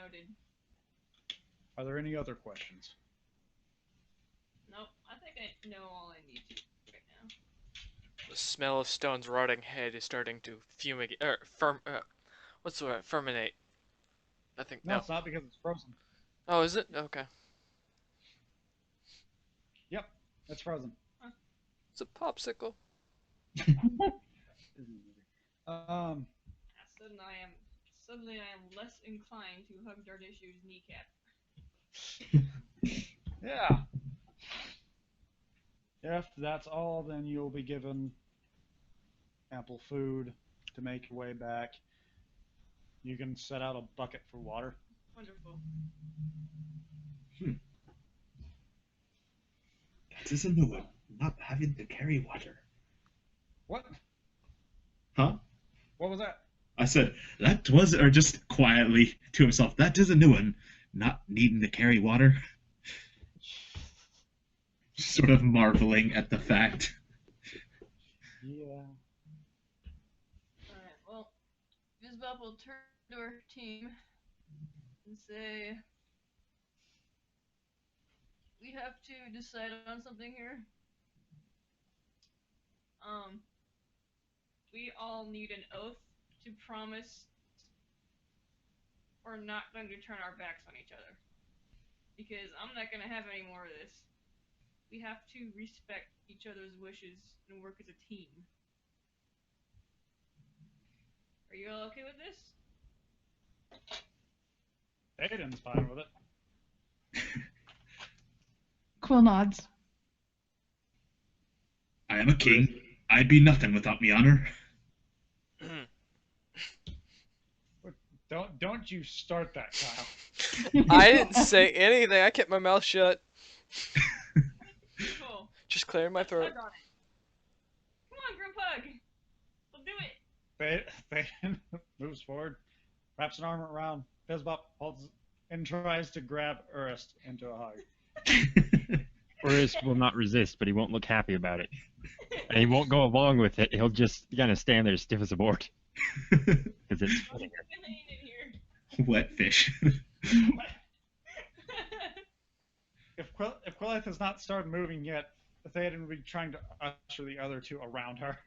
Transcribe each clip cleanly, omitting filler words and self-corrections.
Noted. Are there any other questions? Nope. I think I know all I need to right now. The smell of Stone's rotting head is starting to fumigate, what's the word? Ferminate. I think, No, no. it's not because it's frozen. Oh, is it? Okay. Yep, it's frozen. It's a popsicle. um, Suddenly I am less inclined to hug Dardishu's kneecap. yeah. If that's all, then you'll be given ample food to make your way back. You can set out a bucket for water. Wonderful. That is a new one. Not having to carry water. What? Huh? What was that? I said, that was, or just quietly to himself, that is a new one. Not needing to carry water. Sort of marveling at the fact. Yeah. Alright, well, Vizbop will turn to her team and say, we have to decide on something here. We all need an oath to promise we're not going to turn our backs on each other. Because I'm not going to have any more of this. We have to respect each other's wishes and work as a team. Are you all okay with this? Aiden's fine with it. Quill nods. I am a king. I'd be nothing without me honor. Don't you start that, Kyle. I didn't say anything. I kept my mouth shut. Cool. Just clearing my throat. Hug on it. Come on, group hug. We'll do it. Thaden moves forward, wraps an arm around Vizbop, holds, and tries to grab Urist into a hug. Urist will not resist, but he won't look happy about it. And he won't go along with it. He'll just kind of stand there stiff as a board. Because it's funny. Wet fish. If Quillith has not started moving yet, Thaden would be trying to usher the other two around her.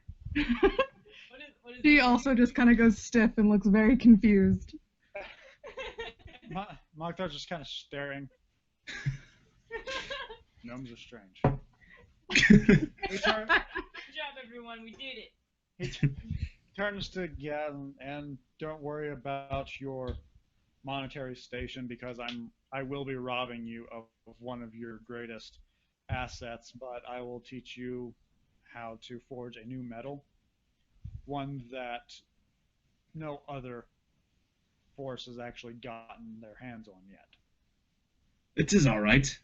What is She also just kind of goes stiff and looks very confused. Mokthar's just kind of staring. Gnomes are strange. Good job, everyone. We did it. He turns to Gaz and don't worry about your monetary station because I will be robbing you of one of your greatest assets, but I will teach you how to forge a new metal, one that no other force has actually gotten their hands on yet. It is all right.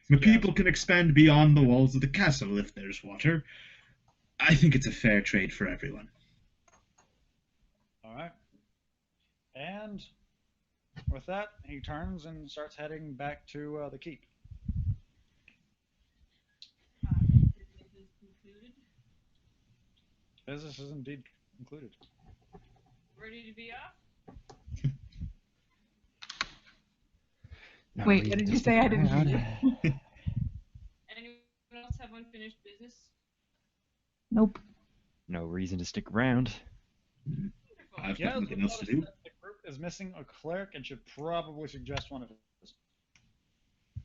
The people can expand beyond the walls of the castle if there's water. I think it's a fair trade for everyone. All right. And with that, he turns and starts heading back to the keep. Business is concluded. Business is indeed concluded. Ready to be off? No Wait, reason what did to you stick say? I didn't around. hear you. Anyone else have unfinished business? Nope. No reason to stick around. I've Gaz got nothing will else to notice do. that the group is missing a cleric and should probably suggest one of his.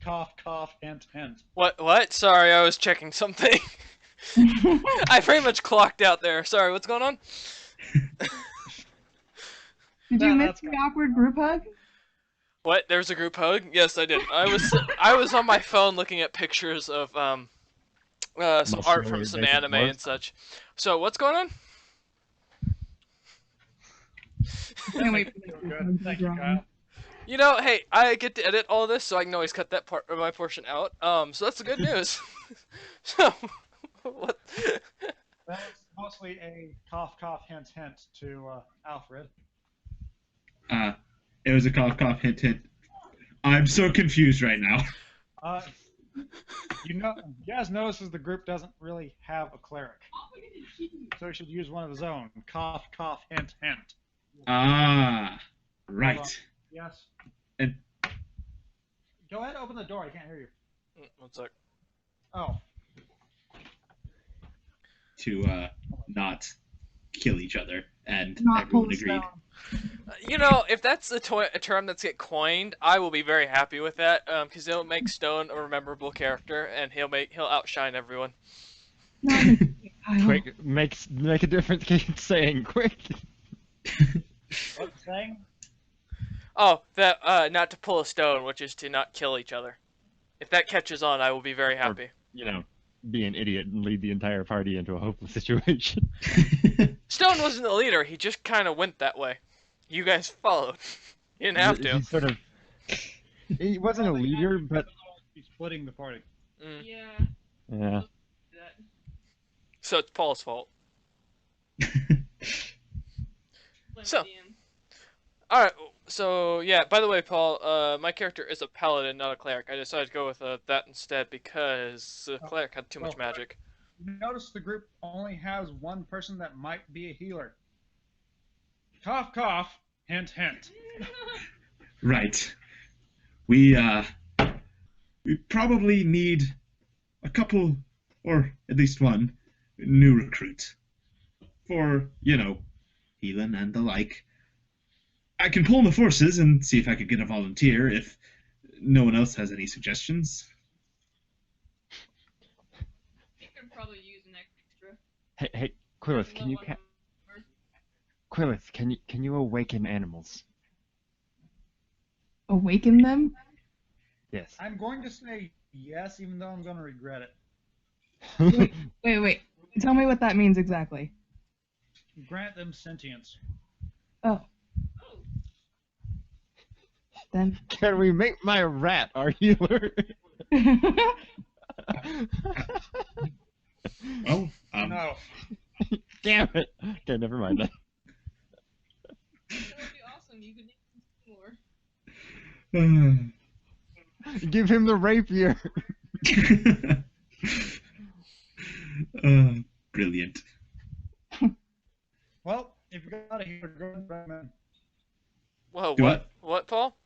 Cough, cough, hint, hint. What? Sorry, I was checking something. I pretty much clocked out there. Sorry, what's going on? Did you miss the awkward group hug? What? There's a group hug? Yes, I did. I was on my phone looking at pictures of some art from some anime and such. So what's going on? Can't wait for Good. Thank you, Kyle. You know, hey, I get to edit all of this, so I can always cut that part of my portion out. So that's the good news. So, what? That was mostly a cough, cough, hint, hint to Alfred. It was a cough, cough, hint, hint. I'm so confused right now. Gaz notices the group doesn't really have a cleric, so he should use one of his own. Cough, cough, hint, hint. Ah, Hold on. right. Yes. And Go ahead, open the door. I can't hear you. One sec. Oh. to not kill each other, and Not everyone pull a agreed. stone. You know, if that's a term that's get coined, I will be very happy with that. Because it'll make Stone a memorable character, and he'll outshine everyone. Not in Kyle. Quick, make a difference. Keep saying quick. What's saying? Oh, that not to pull a stone, which is to not kill each other. If that catches on, I will be very happy. You know, be an idiot and lead the entire party into a hopeless situation. Stone wasn't the leader; he just kind of went that way. You guys followed. You didn't have to. He sort of. He wasn't a leader, but He's splitting the party. Mm. Yeah. yeah. That. So it's Paul's fault. Blame So- the DM. All right. So yeah. By the way, Paul, my character is a paladin, not a cleric. I decided to go with that instead because the cleric had too much magic. Notice the group only has one person that might be a healer. Cough, cough. Hint, hint. Right. We probably need a couple, or at least one, new recruit for, healing and the like. I can pull the forces and see if I could get a volunteer if no one else has any suggestions. You could probably use an extra. Hey, Quillith, can you Quillith, can you awaken animals? Awaken them? Yes. I'm going to say yes, even though I'm going to regret it. Wait. Tell me what that means exactly. Grant them sentience. Oh. Then. Can we make my rat our healer? Oh, No. Damn it. Okay, never mind then. That would be awesome. You could make more. Give him the rapier. Brilliant. Well, if you got a healer, go and bring him in. Whoa, Do what? What, Paul?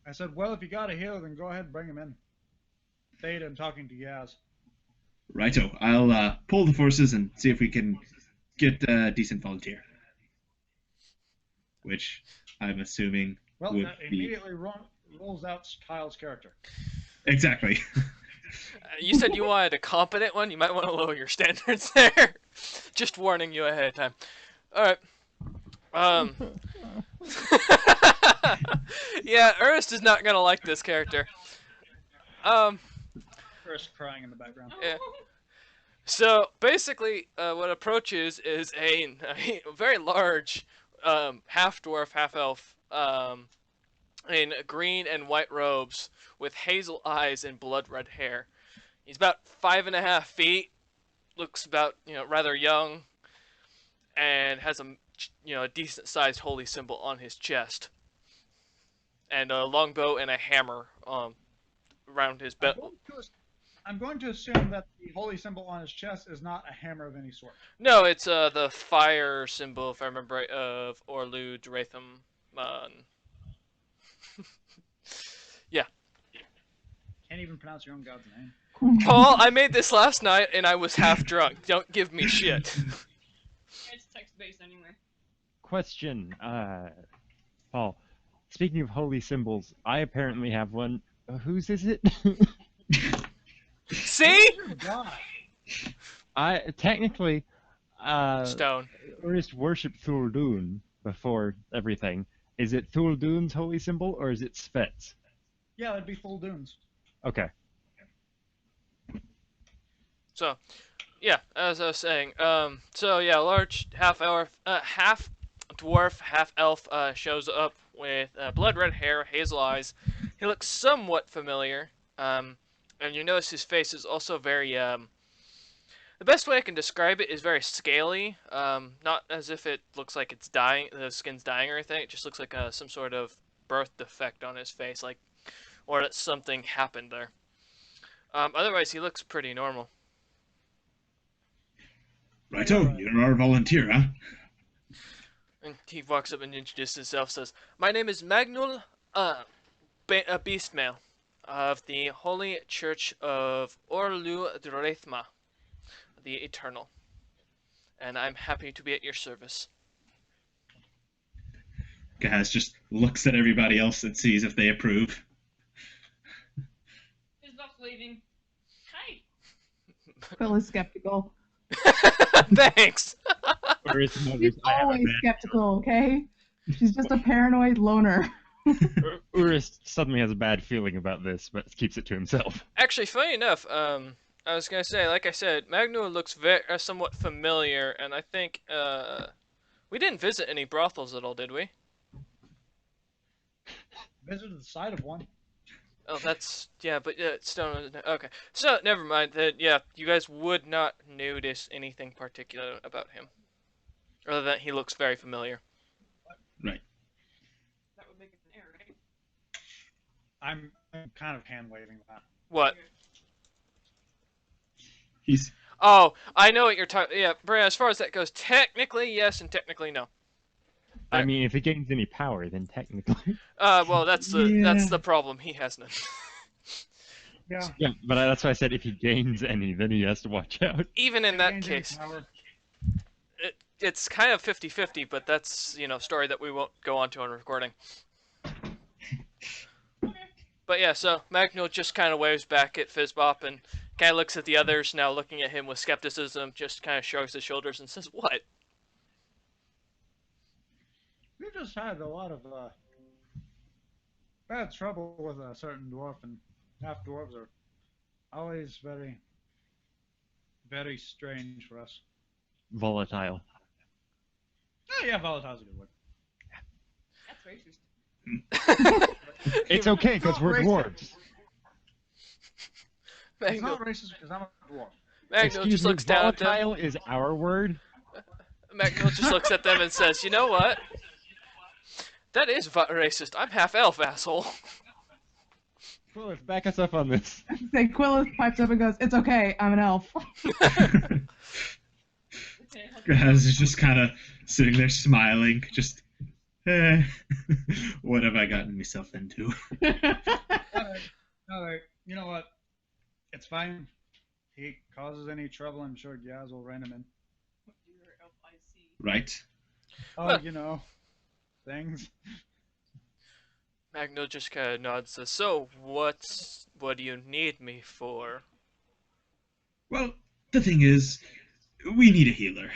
I said, well, if you got a healer, then go ahead and bring him in. Theta, I'm talking to Yaz. Righto. I'll pull the forces and see if we can get a decent volunteer. Which I'm assuming Well, would that be... immediately rolls out Kyle's character. Exactly. You said you wanted a competent one. You might want to lower your standards there. Just warning you ahead of time. All right. Yeah, Ernest is not gonna like this character. First crying in the background. Yeah. So basically, what Approach is a very large half dwarf, half elf, in green and white robes with hazel eyes and blood red hair. He's about 5.5 feet, looks about rather young, and has a decent sized holy symbol on his chest, and a longbow and a hammer around his belt. I'm going to assume that the holy symbol on his chest is not a hammer of any sort. No, it's the fire symbol, if I remember right, of Orlu Dratham. Yeah. Can't even pronounce your own god's name. Paul, I made this last night and I was half drunk. Don't give me shit. It's text-based anyway. Question, Paul. Speaking of holy symbols, I apparently have one. Whose is it? See? God. I technically, Stone. Ernest worshipped Thuldun before everything. Is it Thuldun's holy symbol or is it Svet's? Yeah, that'd be full dunes. Okay. So, yeah, as I was saying, large half dwarf, half elf shows up with blood red hair, hazel eyes. He looks somewhat familiar, and you notice his face is also very. The best way I can describe it is very scaly. Not as if it looks like it's dying, the skin's dying or anything. It just looks like some sort of birth defect on his face, or that something happened there. Otherwise, he looks pretty normal. Righto, you're our volunteer, huh? And he walks up and introduces himself, says, "My name is Magnul, Beastmail, of the Holy Church of Orlu Drethma, the Eternal. And I'm happy to be at your service." Gaz just looks at everybody else and sees if they approve. Fizbop's leaving. Hi. Quill is skeptical. Thanks! Urist She's knows I have a always bad skeptical, okay? She's just a paranoid loner. Urist suddenly has a bad feeling about this, but keeps it to himself. Actually, funny enough, I was gonna say, like I said, Magnul looks somewhat familiar, and I think, we didn't visit any brothels at all, did we? Visited the side of one. Oh, that's, yeah, but Stone, okay. So, never mind, yeah, you guys would not notice anything particular about him. Other than he looks very familiar. Right. That would make it an error, right? I'm kind of hand waving that. What? He's Oh, I know what you're talking, yeah, Bran, as far as that goes, technically yes and technically no. I mean, if he gains any power, then technically. Well, that's Yeah. the problem, he has none. Yeah. Yeah, but that's why I said if he gains any, then he has to watch out. Even in that Gains any case. power. It's kind of 50-50, but that's, you know, story that we won't go on to on recording. But yeah, so Magnul just kind of waves back at Fizbop and kind of looks at the others, now looking at him with skepticism, just kind of shrugs his shoulders and says, "What?" You just had a lot of bad trouble with a certain dwarf, and half dwarves are always very, very strange for us. Volatile. Oh yeah, volatile's a good word. That's racist. It's okay, because we're Racist. dwarves. It's Magnul, not racist because I'm a dwarf. Magnul Excuse just me, looks down at them. volatile is our word? Magnul just looks at them and says, "You know what? That is racist. I'm half elf, asshole." Well, back us up on this. Say Quillis pipes up and goes, "It's okay, I'm an elf." Okay, Gaz is just kind of sitting there smiling, just, what have I gotten myself into? Alright, you know what? It's fine. He causes any trouble, I'm sure Gaz will rein him in. Your elf IC. Right? Oh, Well- you know, things. Magnul just kind of nods and says, "So, what do you need me for?" Well, the thing is, we need a healer.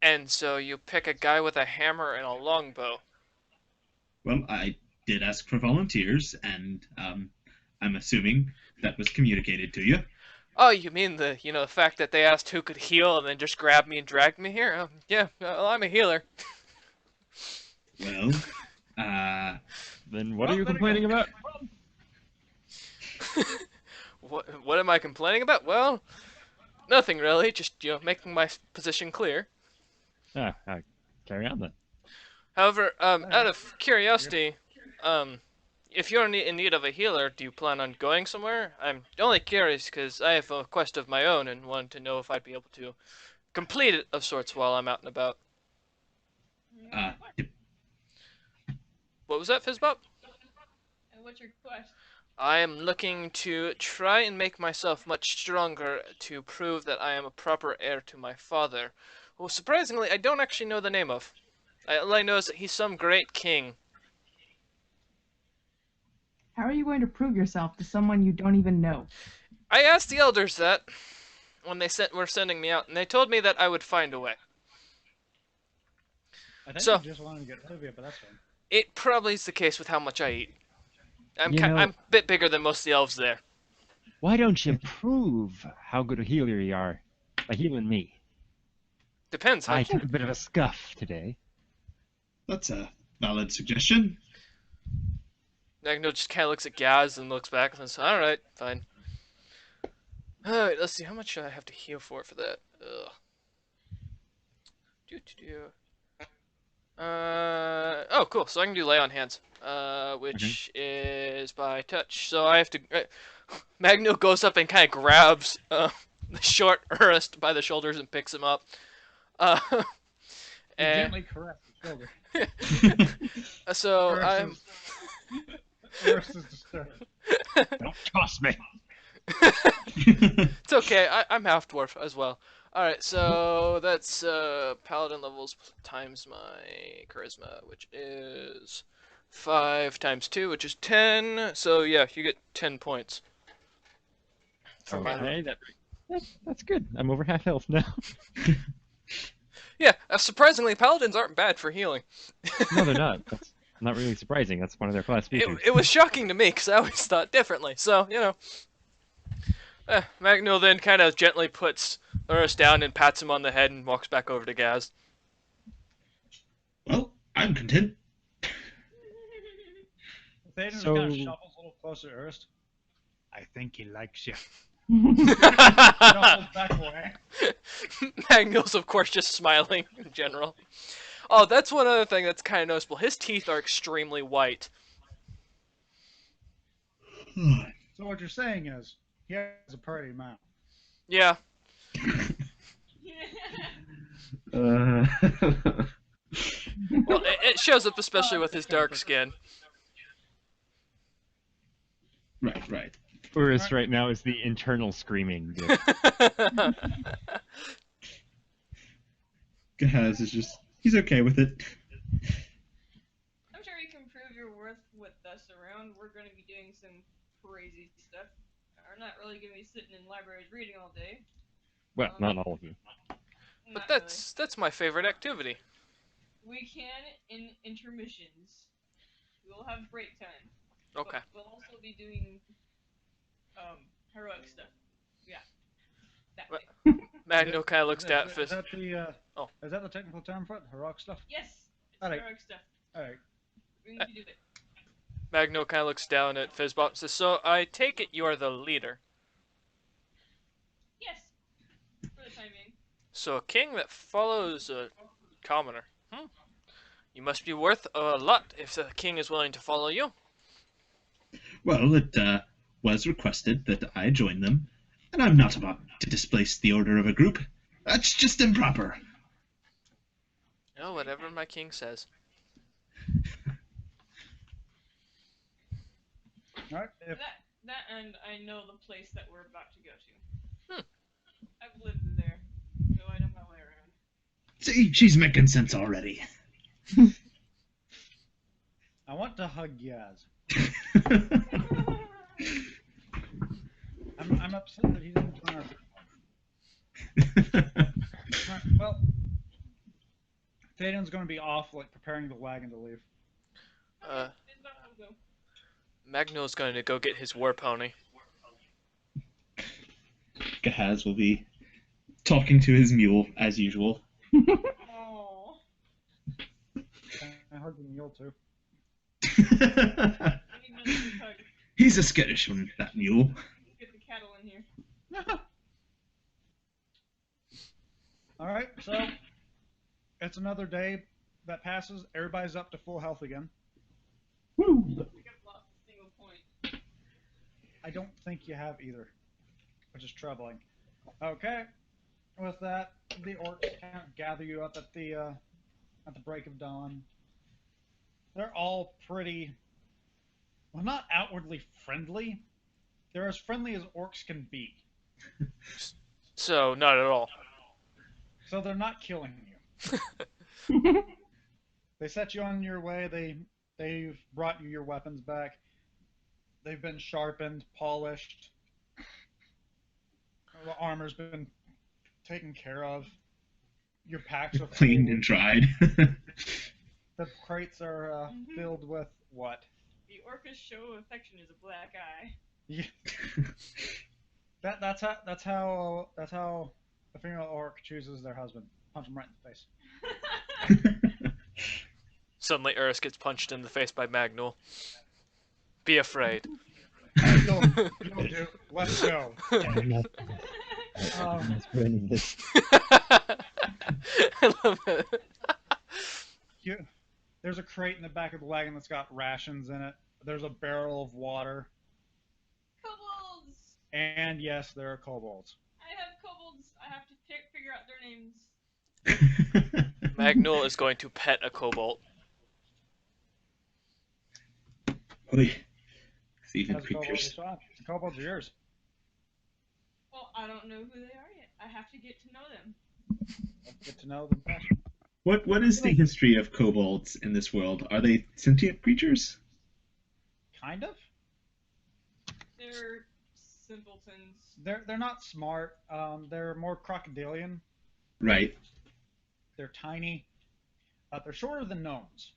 And so you pick a guy with a hammer and a longbow. Well, I did ask for volunteers, and I'm assuming that was communicated to you. Oh, you mean the fact that they asked who could heal and then just grabbed me and dragged me here? Yeah, well, I'm a healer. Well, Then what Well, are you there you complaining go. about? What am I complaining about? Well, nothing really. Just making my position clear. Ah, carry on then. However, out of curiosity, if you're in need of a healer, do you plan on going somewhere? I'm only curious because I have a quest of my own and wanted to know if I'd be able to complete it of sorts while I'm out and about. What was that, Fizzbop? And what's your quest? I am looking to try and make myself much stronger to prove that I am a proper heir to my father, who surprisingly I don't actually know the name of. All I know is that he's some great king. How are you going to prove yourself to someone you don't even know? I asked the elders that when they were sending me out, and they told me that I would find a way. I think So- he just wanted to get rid of you, but that's fine. It probably is the case with how much I eat. I'm You know- I'm a bit bigger than most of the elves there. Why don't you prove how good a healer you are by healing me? Depends. How I took a bit of a scuff today. That's a valid suggestion. Magno just kind of looks at Gaz and looks back and says, "Alright, fine." Alright, let's see. How much do I have to heal for that? Ugh. Oh, cool. So I can do lay on hands, which is by touch. So I have to. Magno goes up and kind of grabs the short Urist by the shoulders and picks him up. You And gently caress the shoulder. so I'm. Ursus is disturbed. Don't toss me. It's okay. I'm half dwarf as well. All right, so that's paladin levels times my charisma, which is 5 times 2, which is 10. So yeah, you get 10 points. For my Okay, that's good. I'm over half health now. yeah, surprisingly, paladins aren't bad for healing. No, they're not. That's not really surprising. That's one of their class features. It was shocking to me because I always thought differently. So you know, Magnol then kind of gently puts Urus down and pats him on the head and walks back over to Gaz. Well, I'm content. Thaden So- kind of shuffles a little closer to Urst. I think he likes you. Magnol's Shuffles back away. of course just smiling in general. Oh, that's one other thing that's kind of noticeable. His teeth are extremely white. So what you're saying is, he has a pretty mouth. Yeah. Uh, Well, it shows up especially with his dark skin. right. Urus right now is the internal screaming. Gahaz is just, he's okay with it. I'm sure you can prove your worth with us around. We're going to be doing some crazy stuff. We're not really going to be sitting in libraries reading all day. Well, not all of you. But Not that's my favorite activity. really. We can in intermissions. We'll have break time. Okay. But we'll also be doing heroic stuff. Yeah. That What? way. Magno kind of looks down. Is that the Oh. Is that the technical term for it? Heroic stuff. Yes. It's Alright. heroic stuff. All right. We're going to do it. Magno kind of looks down at Fizzbot and says, "So I take it you are the leader. Yes. For the time being. So a king that follows a commoner. You must be worth a lot if the king is willing to follow you." Well, it was requested that I join them, and I'm not about to displace the order of a group. That's just improper. Oh, whatever my king says. All right. If, That and I know the place that we're about to go to. Hmm. I've lived there, so I know my way around. See, she's making sense already. I want to hug Yaz. I'm upset that he didn't join our group. Alright, well, Thaden's going to be off, like preparing the wagon to leave. It's about to go. Magno's going to go get his war pony. Gahaz will be talking to his mule as usual. Aww. I hugged the mule too. We need another big hug. He's a skittish one, that mule. Get the cattle in here. All right, so it's another day that passes. Everybody's up to full health again. Woo! I think I've lost a single point. I don't think you have either, which is troubling. Okay, with that, the orcs kind of gather you up at the break of dawn. They're all pretty, well, not outwardly friendly. They're as friendly as orcs can be. So, not at all. So they're not killing you. They set you on your way. They've brought you your weapons back. They've been sharpened, polished. The armor's been taken care of. Your packs are Cleaned full. and dried. The crates are filled with what? The orca's show of affection is a black eye. Yeah. That's how a female orc chooses their husband. Punch him right in the face. Suddenly, Urus gets punched in the face by Magnol. Be afraid. You'll do. Let's go. I'm not running this. I love it. There's a crate in the back of the wagon that's got rations in it. There's a barrel of water. Kobolds! And yes, there are kobolds. I have kobolds. I have to figure out their names. Magnul is going to pet a kobold. Oy. Thieving As kobolds creatures. are shot. The kobolds are yours. Well, I don't know who they are yet. I have to get to know them. Let's get to know them first. What is the history of kobolds in this world? Are they sentient creatures? Kind of. They're simpletons. They're not smart. They're more crocodilian. Right. They're tiny. They're shorter than gnomes.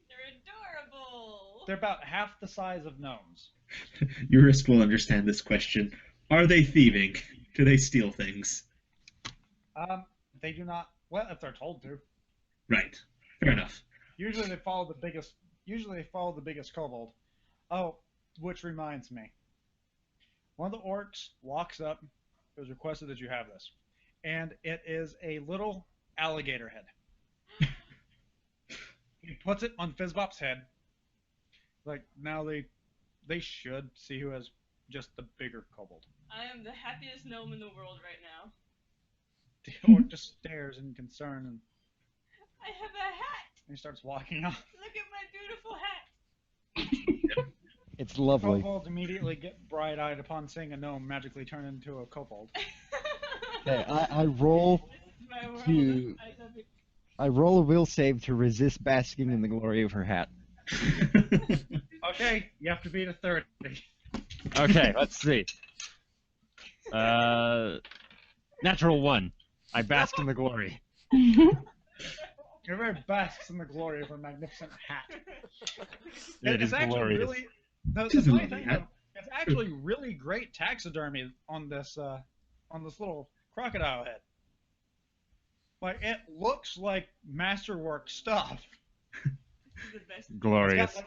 They're adorable. They're about half the size of gnomes. Eurus will understand this question. Are they thieving? Do they steal things? They do not. Well, if they're told to. Right. Fair enough. Usually they follow the biggest. Usually they follow the biggest kobold. Oh, which reminds me. One of the orcs walks up. It was requested that you have this, and it is a little alligator head. He puts it on Fizzbop's head. Like now they should see who has just the bigger kobold. I am the happiest gnome in the world right now. The orc just stares in concern and I have a hat. he starts walking off. Look at my beautiful hat. It's lovely. Kobolds immediately get bright-eyed upon seeing a gnome magically turn into a kobold. Okay, I roll My world. to- I love it. I roll a will save to resist basking in the glory of her hat. Okay, you have to beat a 30. Okay, let's see. Natural 1. I bask in the glory. Everybody basks in the glory of her magnificent hat. It is It's actually glorious. really. The It is a funny lovely thing, hat. though, it's actually really great taxidermy on this little crocodile head. Like it looks like masterwork stuff. This is the best. Glorious.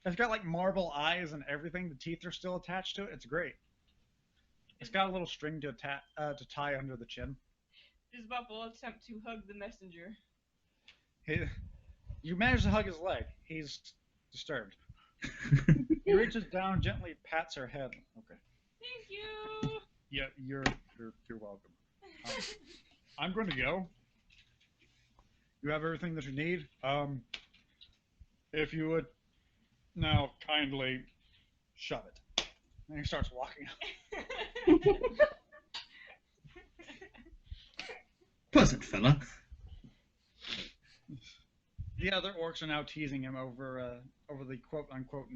It's got like marble eyes and everything. The teeth are still attached to it. It's great. It's got a little string to tie under the chin. Isbop will attempt to hug the messenger. You manage to hug his leg. He's disturbed. He reaches down, gently pats her head. Okay. Thank you. Yeah, you're welcome. I'm going to go. You have everything that you need. If you would now kindly shove it. And he starts walking. Pleasant fella. The other orcs are now teasing him over the quote unquote